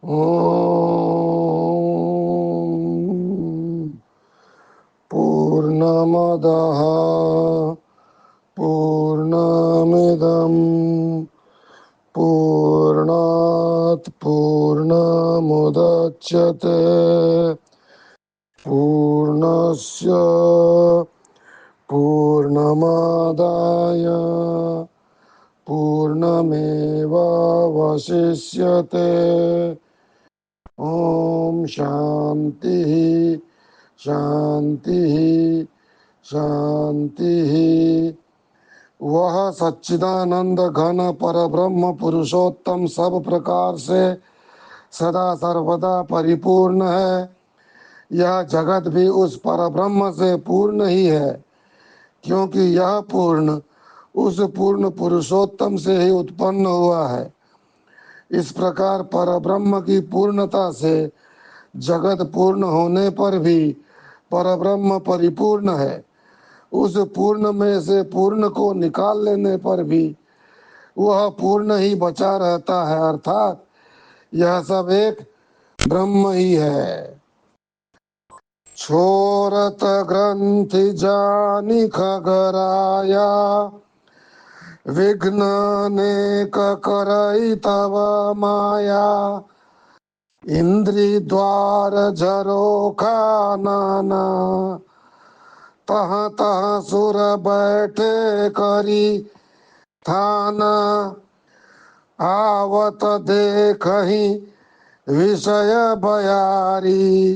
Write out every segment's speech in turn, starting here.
ॐ पूर्णमदः पूर्णमिदं पूर्णात् पूर्णमुदच्यते पूर्णस्य पूर्णमादाय पूर्णमेवावशिष्यते। ओम शांति शांति शांति। वह सच्चिदानंद घन पर ब्रह्म पुरुषोत्तम सब प्रकार से सदा सर्वदा परिपूर्ण है। यह जगत भी उस पर ब्रह्म से पूर्ण ही है, क्योंकि यह पूर्ण उस पूर्ण पुरुषोत्तम से ही उत्पन्न हुआ है। इस प्रकार पर ब्रह्म की पूर्णता से जगत पूर्ण होने पर भी परब्रह्म परिपूर्ण है। उस पूर्ण में से पूर्ण को निकाल लेने पर भी वह पूर्ण ही बचा रहता है, अर्थात यह सब एक ब्रह्म ही है। छोरत ग्रंथि जानि खगराया विघ्न अनेक करई तव माया इंद्री द्वार झरोखा नाना तह तह सुर बैठे करी थाना आवत देखहि विषय बयारी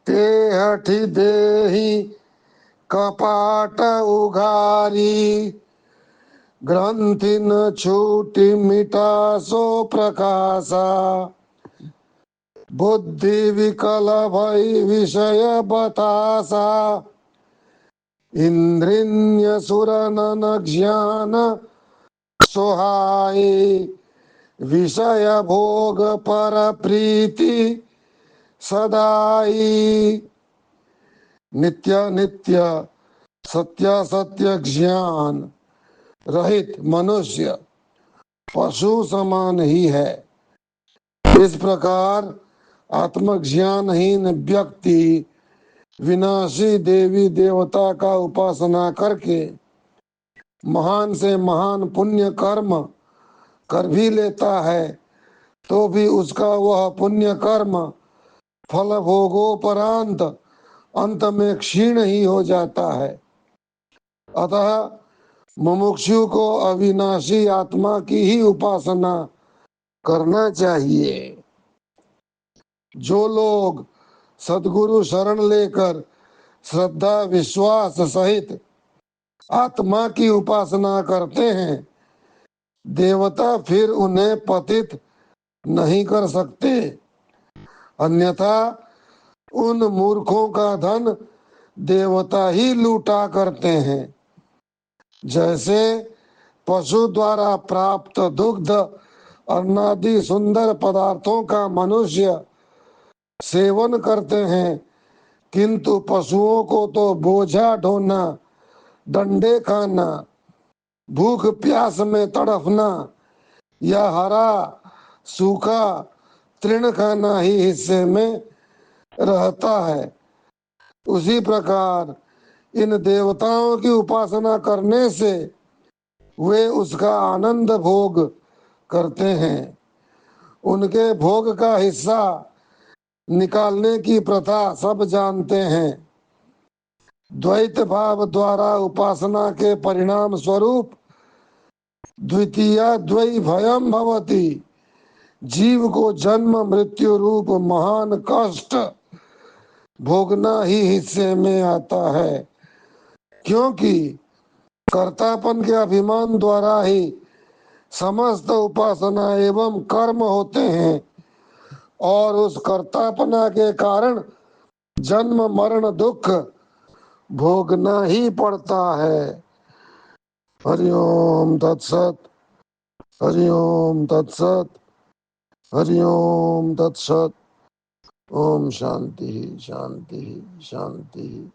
ते हठि देहि कपाट उघारी ग्रंथि न छूटि मिटा सो प्रकाशा बुद्धि विकल भई विषय बतासा इंद्रिय सुर नन ज्ञान सोहाई विषय भोग पर प्रीति सदाई। नित्य नित्य सत्य सत्य ज्ञान रहित मनुष्य पशु समान ही है। इस प्रकार आत्मज्ञानहीन व्यक्ति विनाशी देवी देवता का उपासना करके महान से महान पुण्य कर्म कर भी लेता है, तो भी उसका वह पुण्य कर्म फल भोगोपरांत अंत में क्षीण ही हो जाता है। अतः मुमुक्षु को अविनाशी आत्मा की ही उपासना करना चाहिए। जो लोग सद्गुरु शरण लेकर श्रद्धा विश्वास सहित आत्मा की उपासना करते हैं, देवता फिर उन्हें पतित नहीं कर सकते, अन्यथा उन मूर्खों का धन देवता ही लूटा करते हैं। जैसे पशु द्वारा प्राप्त दुग्ध अन्नादि सुंदर पदार्थों का मनुष्य सेवन करते हैं, किंतु पशुओं को तो बोझा ढोना, डंडे खाना, भूख प्यास में तड़फना या हरा सूखा तृण खाना ही हिस्से में रहता है। उसी प्रकार इन देवताओं की उपासना करने से वे उसका आनंद भोग करते हैं। उनके भोग का हिस्सा निकालने की प्रथा सब जानते हैं। द्वैत भाव द्वारा उपासना के परिणाम स्वरूप द्वितीय द्वै भयम भवति, जीव को जन्म मृत्यु रूप महान कष्ट भोगना ही हिस्से में आता है, क्योंकि कर्तापन के अभिमान द्वारा ही समस्त उपासना एवं कर्म होते हैं और उस कर्तापना के कारण जन्म मरण दुख भोगना ही पड़ता है। हरिओम तत्सत, हरिओम तत्सत, हरिओम तत्सत। ओम शांति शांति शांति।